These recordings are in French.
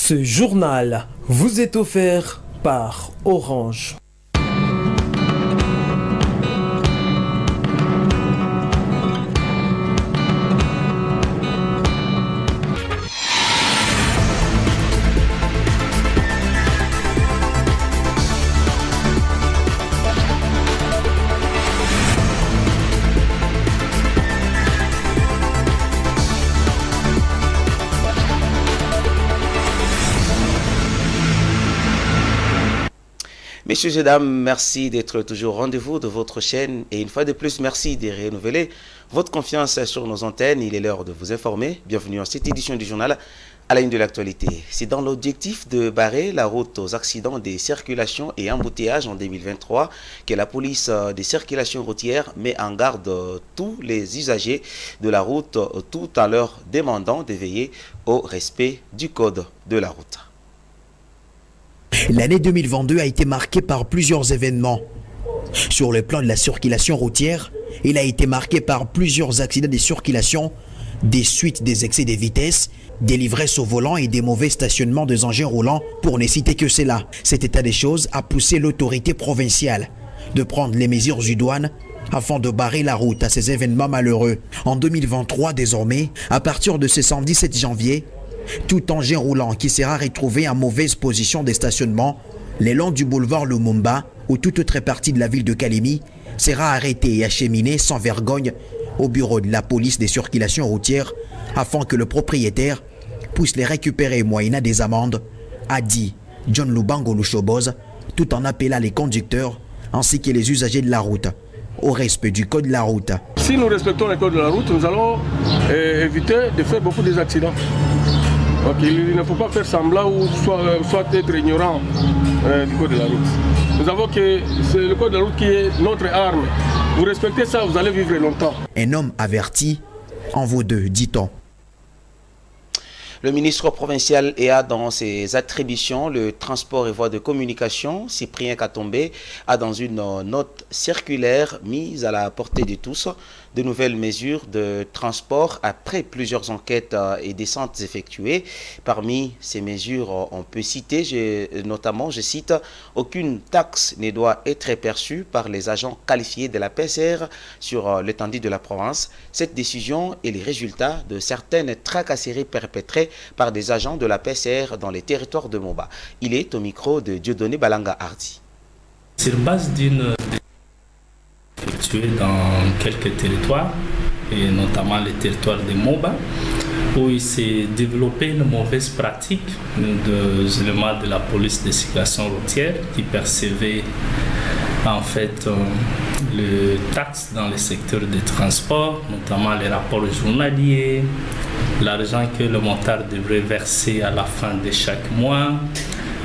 Ce journal vous est offert par Orange. Messieurs et dames, merci d'être toujours au rendez-vous de votre chaîne et une fois de plus, merci de renouveler votre confiance sur nos antennes. Il est l'heure de vous informer. Bienvenue dans cette édition du journal à la une de l'actualité. C'est dans l'objectif de barrer la route aux accidents des circulations et embouteillages en 2023 que la police des circulations routières met en garde tous les usagers de la route tout en leur demandant de veiller au respect du code de la route. L'année 2022 a été marquée par plusieurs événements. Sur le plan de la circulation routière, il a été marqué par plusieurs accidents de circulation, des suites des excès de vitesse, des livresses au volant et des mauvais stationnements des engins roulants, pour ne citer que cela. Cet état des choses a poussé l'autorité provinciale de prendre les mesures idoines afin de barrer la route à ces événements malheureux. En 2023, désormais, à partir de ce samedi 7 janvier, tout engin roulant qui sera retrouvé en mauvaise position de stationnement le long du boulevard Lumumba ou toute autre partie de la ville de Kalemi sera arrêté et acheminé sans vergogne au bureau de la police des circulations routières afin que le propriétaire puisse les récupérer moyennant des amendes, a dit John Lubango Lushoboz, tout en appelant les conducteurs ainsi que les usagers de la route au respect du code de la route. Si nous respectons le code de la route, nous allons éviter de faire beaucoup d'accidents. Donc il ne faut pas faire semblant ou soit être ignorant du code de la route. Nous avons que c'est le code de la route qui est notre arme. Vous respectez ça, vous allez vivre longtemps. Un homme averti en vaut deux, dit-on. Le ministre provincial a dans ses attributions le transport et voies de communication. Cyprien Katombe a dans une note circulaire mise à la portée de tous de nouvelles mesures de transport après plusieurs enquêtes et descentes effectuées. Parmi ces mesures, on peut citer notamment, je cite, aucune taxe ne doit être perçue par les agents qualifiés de la PCR sur l'étendue de la province. Cette décision est le résultat de certaines tracasseries perpétrées par des agents de la PCR dans les territoires de Moba. Il est au micro de Dieudonné Balanga Hardy. Sur base d'une effectuée dans quelques territoires, et notamment les territoires de Moba, où il s'est développé une mauvaise pratique des éléments de la police de circulation routière qui percevaient en fait les taxes dans le secteur des transports, notamment les rapports journaliers, l'argent que le montard devrait verser à la fin de chaque mois,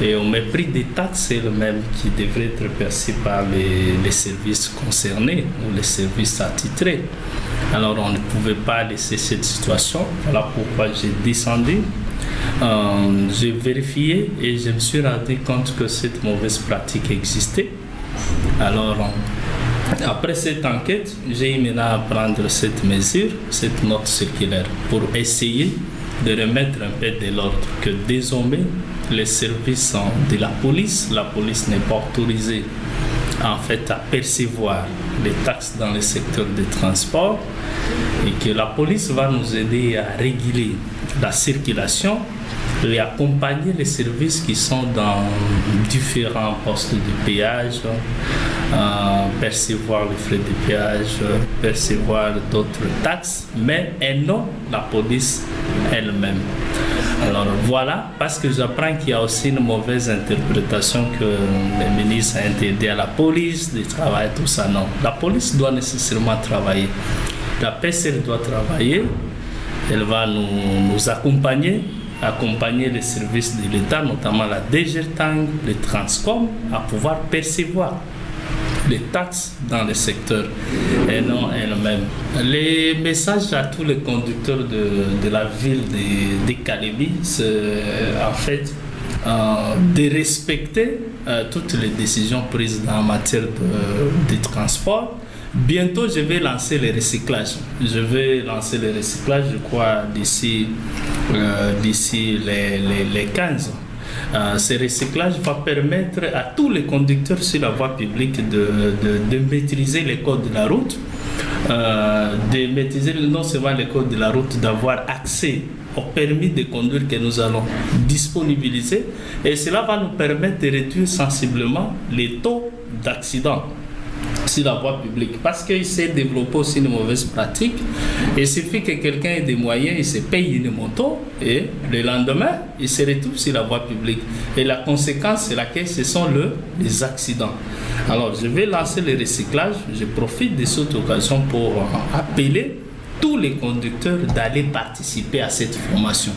et au mépris des taxes elles-mêmes qui devraient être perçues par les services concernés ou les services attitrés. Alors on ne pouvait pas laisser cette situation, voilà pourquoi j'ai descendu. J'ai vérifié et je me suis rendu compte que cette mauvaise pratique existait. Alors, après cette enquête, j'ai maintenant à prendre cette mesure, cette note circulaire, pour essayer de remettre un peu de l'ordre, que désormais, les services de la police n'est pas autorisée en fait à percevoir les taxes dans le secteur des transports et que la police va nous aider à réguler la circulation et accompagner les services qui sont dans différents postes de péage, percevoir les frais de péage, percevoir d'autres taxes, mais et non la police elle-même. Alors voilà, parce que j'apprends qu'il y a aussi une mauvaise interprétation que les ministres ont interdit à la police de travailler, tout ça. Non, la police doit nécessairement travailler. La PCR doit travailler, elle va nous accompagner les services de l'État, notamment la DGTANG, les Transcom, à pouvoir percevoir les taxes dans le secteur et non elles-mêmes. Les messages à tous les conducteurs de la ville de Kalemi, c'est en fait de respecter toutes les décisions prises en matière de transport Bientôt, je vais lancer le recyclage. Je vais lancer le recyclage, je crois, d'ici les 15 ans. Ce recyclage va permettre à tous les conducteurs sur la voie publique de maîtriser les codes de la route, de maîtriser non seulement les codes de la route, d'avoir accès au permis de conduire que nous allons disponibiliser, et cela va nous permettre de réduire sensiblement les taux d'accident sur la voie publique, parce qu'il s'est développé aussi une mauvaise pratique. Il suffit que quelqu'un ait des moyens, il se paye une moto et le lendemain il se retrouve sur la voie publique, et la conséquence c'est laquelle, ce sont les accidents. Alors je vais lancer le recyclage. Je profite de cette occasion pour appeler tous les conducteurs d'aller participer à cette formation.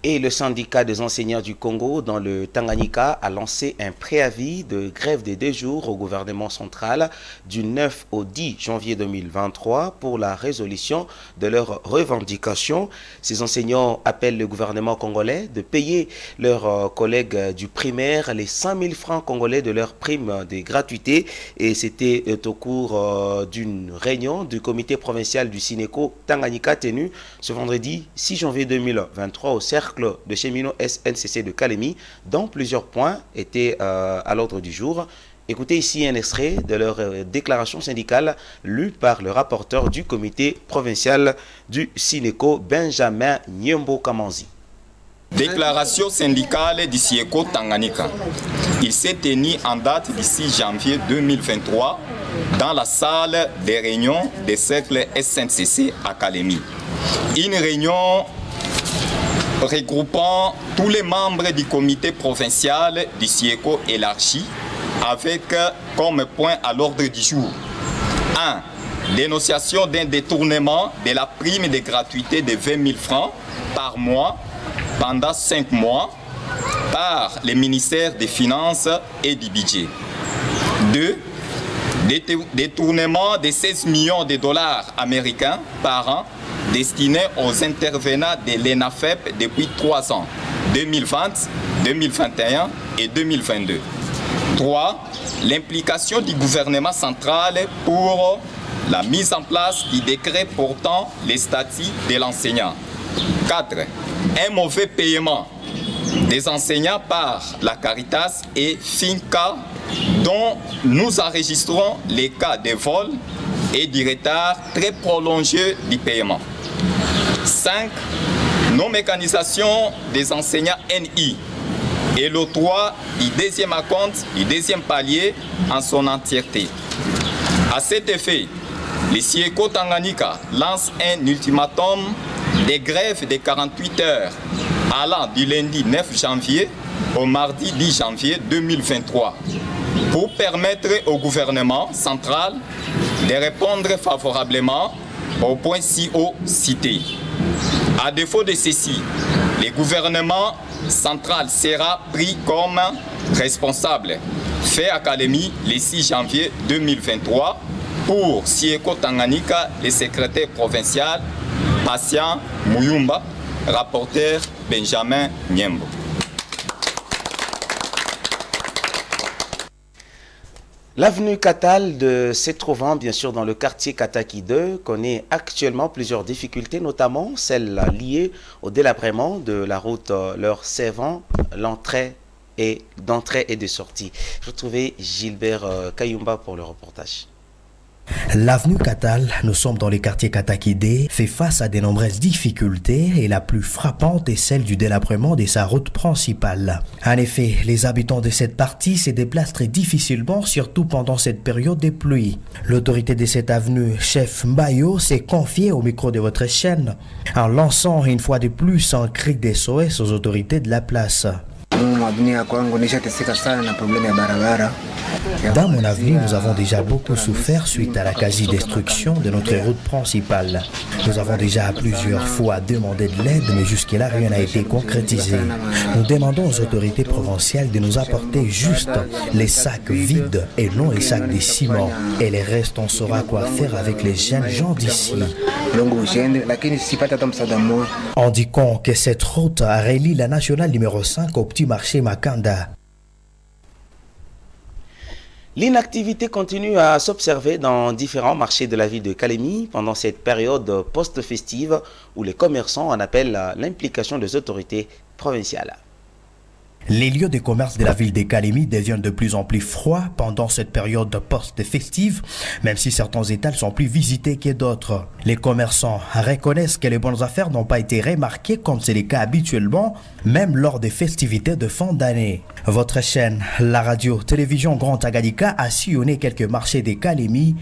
Et le syndicat des enseignants du Congo dans le Tanganyika a lancé un préavis de grève de 2 jours au gouvernement central du 9 au 10 janvier 2023 pour la résolution de leurs revendications. Ces enseignants appellent le gouvernement congolais de payer leurs collègues du primaire les 5 000 francs congolais de leur prime de gratuité. Et c'était au cours d'une réunion du comité provincial du Sinéco Tanganyika tenue ce vendredi 6 janvier 2023 au cercle de cheminots SNCC de Kalemi, dont plusieurs points étaient à l'ordre du jour. Écoutez ici un extrait de leur déclaration syndicale lue par le rapporteur du comité provincial du Sinéco, Benjamin Nyembo Kamanzi. Déclaration syndicale du Sinéco Tanganyika. Il s'est tenu en date du 6 janvier 2023 dans la salle des réunions des cercles SNCC à Kalemi. Une réunion regroupant tous les membres du comité provincial du Sinéco élargi, avec comme point à l'ordre du jour 1. Dénonciation d'un détournement de la prime de gratuité de 20 000 francs par mois pendant 5 mois par le ministère des Finances et du Budget. 2. Détournement de 16 millions de dollars américains par an destinés aux intervenants de l'ENAFEP depuis 3 ans, 2020, 2021 et 2022. 3. L'implication du gouvernement central pour la mise en place du décret portant les statuts de l'enseignant. 4. Un mauvais paiement des enseignants par la Caritas et FINCA, dont nous enregistrons les cas de vol et du retard très prolongé du paiement. 5. Non-mécanisation des enseignants NI et l'octroi du deuxième acompte, du deuxième palier en son entièreté. À cet effet, le Sinéco Tanganyika lance un ultimatum de grève de 48 heures allant du lundi 9 janvier au mardi 10 janvier 2023 pour permettre au gouvernement central de répondre favorablement aux points si haut cités. À défaut de ceci, le gouvernement central sera pris comme responsable. Fait à Kalemi le 6 janvier 2023 pour Sinéco Tanganyika, le secrétaire provincial Patient Muyumba, rapporteur Benjamin Nyembo. L'avenue Catal se trouvant bien sûr dans le quartier Kataki 2 connaît actuellement plusieurs difficultés, notamment celles liées au délabrement de la route leur servant d'entrée et de sortie. Je retrouvais Gilbert Kayumba pour le reportage. L'avenue Catal, nous sommes dans le quartier Katakide, fait face à de nombreuses difficultés et la plus frappante est celle du délabrement de sa route principale. En effet, les habitants de cette partie se déplacent très difficilement, surtout pendant cette période de pluie. L'autorité de cette avenue, chef Mbayo, s'est confiée au micro de votre chaîne en lançant une fois de plus un cri de SOS aux autorités de la place. Dans mon avenue, nous avons déjà beaucoup souffert suite à la quasi-destruction de notre route principale. Nous avons déjà plusieurs fois demandé de l'aide, mais jusque-là, rien n'a été concrétisé. Nous demandons aux autorités provinciales de nous apporter juste les sacs vides et non les sacs de ciment. Et les restes, on saura quoi faire avec les jeunes gens d'ici. Indiquons que cette route relie la nationale numéro 5 au petit marché Makanda. L'inactivité continue à s'observer dans différents marchés de la ville de Kalemi pendant cette période post-festive où les commerçants en appellent à l'implication des autorités provinciales. Les lieux de commerce de la ville de Kalemi deviennent de plus en plus froids pendant cette période post-festive, même si certains étals sont plus visités que d'autres. Les commerçants reconnaissent que les bonnes affaires n'ont pas été remarquées comme c'est le cas habituellement, même lors des festivités de fin d'année. Votre chaîne, la radio-télévision Grand Tagadika, a sillonné quelques marchés de Kalemi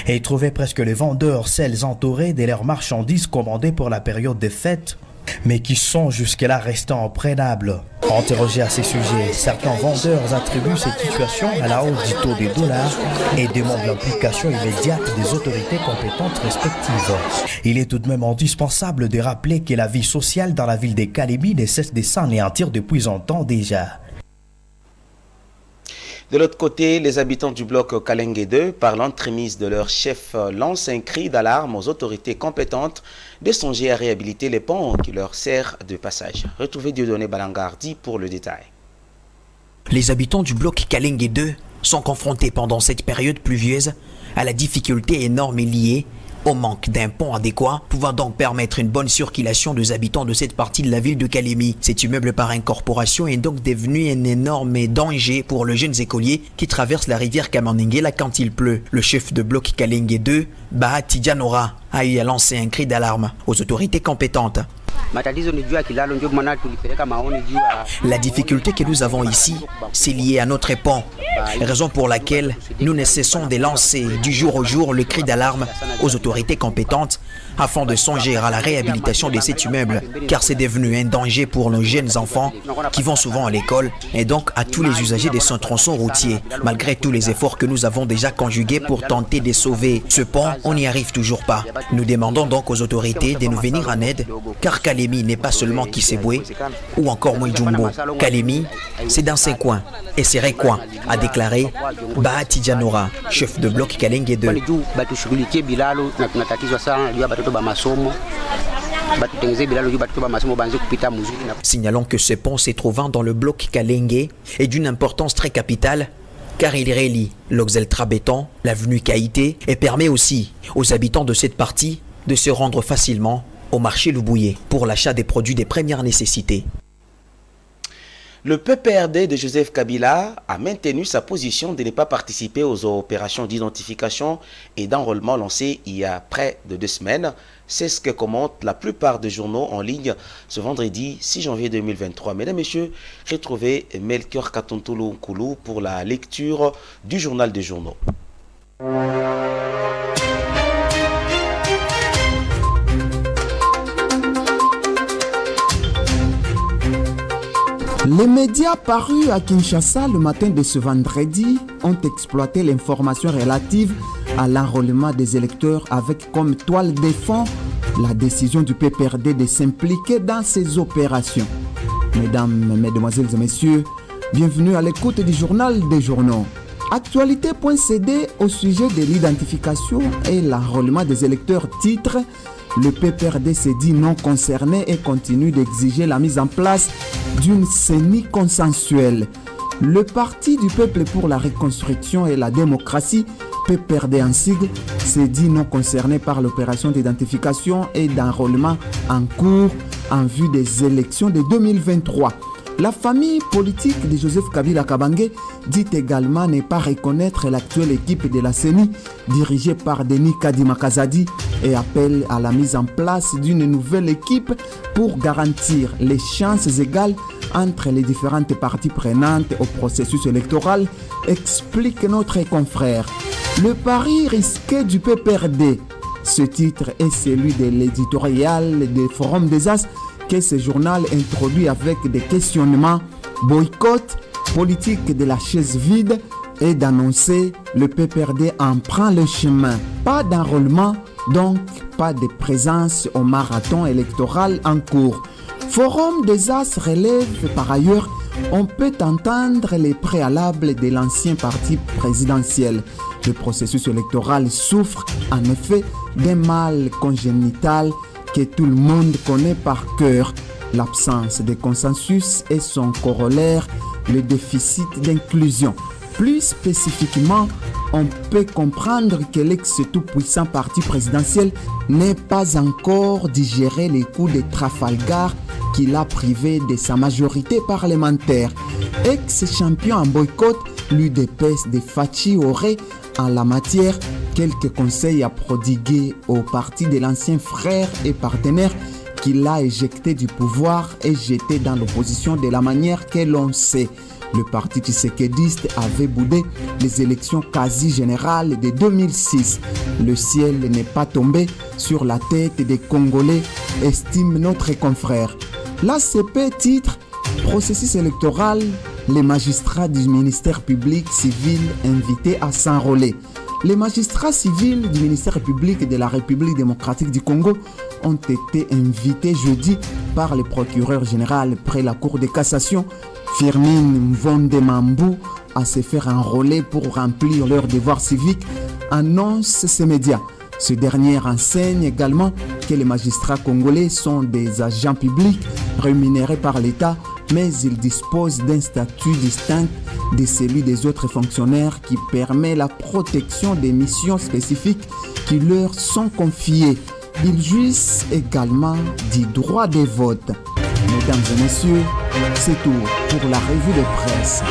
et trouvé presque les vendeurs, celles entourées de leurs marchandises commandées pour la période des fêtes, mais qui sont jusque-là restant imprenables. Interrogés à ces sujets, certains vendeurs attribuent cette situation à la hausse du taux des dollars et demandent l'implication immédiate des autorités compétentes respectives. Il est tout de même indispensable de rappeler que la vie sociale dans la ville de Kalemi ne cesse de s'anéantir depuis un temps déjà. De l'autre côté, les habitants du bloc Kalenge 2, par l'entremise de leur chef, lancent un cri d'alarme aux autorités compétentes de songer à réhabiliter les ponts qui leur servent de passage. Retrouvez Dieudonné Balangardi pour le détail. Les habitants du bloc Kalenge 2 sont confrontés pendant cette période pluvieuse à la difficulté énorme liée au manque d'un pont adéquat, pouvant donc permettre une bonne circulation des habitants de cette partie de la ville de Kalemi. Cet immeuble par incorporation est donc devenu un énorme danger pour les jeunes écoliers qui traversent la rivière Kamandingela quand il pleut. Le chef de bloc Kalenge 2, Bahati Janora, a eu à lancer un cri d'alarme aux autorités compétentes. La difficulté que nous avons ici, c'est lié à notre pont, raison pour laquelle nous ne cessons de lancer du jour au jour le cri d'alarme aux autorités compétentes afin de songer à la réhabilitation de cet immeuble, car c'est devenu un danger pour nos jeunes enfants qui vont souvent à l'école et donc à tous les usagers de ce tronçon routier. Malgré tous les efforts que nous avons déjà conjugués pour tenter de sauver ce pont, on n'y arrive toujours pas. Nous demandons donc aux autorités de nous venir en aide, car Kalemi n'est pas seulement Kisebwe ou encore Mouidjumbo. Kalemi, c'est dans ces coins et ces recoins, a déclaré Bahati Janora, chef de bloc Kalenge 2. Signalons que ce pont se trouvant dans le bloc Kalenge est d'une importance très capitale car il relie l'Oxeltra Béton, l'avenue Kaïté et permet aussi aux habitants de cette partie de se rendre facilement au marché Loubouye pour l'achat des produits de première nécessité. Le PPRD de Joseph Kabila a maintenu sa position de ne pas participer aux opérations d'identification et d'enrôlement lancées il y a près de 2 semaines. C'est ce que commentent la plupart des journaux en ligne ce vendredi 6 janvier 2023. Mesdames et messieurs, retrouvez Melchior Katontolo Nkoulou pour la lecture du journal des journaux. Les médias parus à Kinshasa le matin de ce vendredi ont exploité l'information relative à l'enrôlement des électeurs avec comme toile de fond la décision du PPRD de s'impliquer dans ces opérations. Mesdames, Mesdemoiselles et Messieurs, bienvenue à l'écoute du journal des journaux. Actualité.cd au sujet de l'identification et l'enrôlement des électeurs titre. Le PPRD s'est dit non concerné et continue d'exiger la mise en place d'une CENI consensuelle. Le Parti du peuple pour la reconstruction et la démocratie, PPRD en sigle, s'est dit non concerné par l'opération d'identification et d'enrôlement en cours en vue des élections de 2023. La famille politique de Joseph Kabila Kabange dit également ne pas reconnaître l'actuelle équipe de la CENI dirigée par Denis Kadima Kazadi et appelle à la mise en place d'une nouvelle équipe pour garantir les chances égales entre les différentes parties prenantes au processus électoral, explique notre confrère. Le pari risqué du PPRD. Ce titre est celui de l'éditorial des Forums des As que ce journal introduit avec des questionnements, boycott, politique de la chaise vide et d'annoncer le PPRD en prend le chemin. Pas d'enrôlement, donc pas de présence au marathon électoral en cours. Forum des As relève par ailleurs, on peut entendre les préalables de l'ancien parti présidentiel. Le processus électoral souffre en effet d'un mal congénital que tout le monde connaît par cœur. L'absence de consensus et son corollaire, le déficit d'inclusion. Plus spécifiquement, on peut comprendre que l'ex-tout-puissant parti présidentiel n'est pas encore digéré les coups de Trafalgar qui l'a privé de sa majorité parlementaire. Ex-champion en boycott, l'UDPS de Fachi aurait, en la matière, quelques conseils à prodiguer au parti de l'ancien frère et partenaire qui l'a éjecté du pouvoir et jeté dans l'opposition de la manière que l'on sait. Le parti tshisekédiste avait boudé les élections quasi générales de 2006. Le ciel n'est pas tombé sur la tête des Congolais, estime notre confrère. L'ACP titre Processus électoral, les magistrats du ministère public civil invités à s'enrôler. Les magistrats civils du ministère public de la République démocratique du Congo ont été invités jeudi par le procureur général près la Cour de cassation, Firmin Mvondemambou, à se faire enrôler pour remplir leurs devoirs civiques, annonce ces médias. Ce dernier enseigne également que les magistrats congolais sont des agents publics rémunérés par l'État, mais ils disposent d'un statut distinct de celui des autres fonctionnaires qui permet la protection des missions spécifiques qui leur sont confiées. Ils jouissent également du droit de vote. Mesdames et messieurs, c'est tout pour la revue de presse.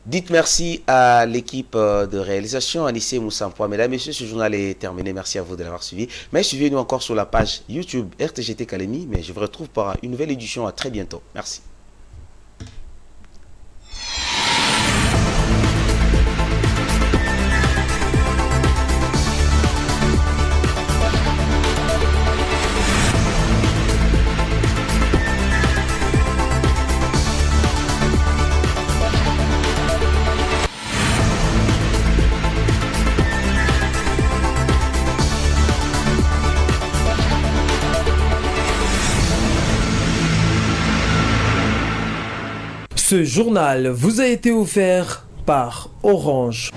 Dites merci à l'équipe de réalisation, Anissé Moussampois. Mesdames et messieurs, ce journal est terminé. Merci à vous de l'avoir suivi. Mais suivez-nous encore sur la page YouTube RTGT Kalemi. Mais je vous retrouve pour une nouvelle édition. À très bientôt. Merci. Ce journal vous a été offert par Orange.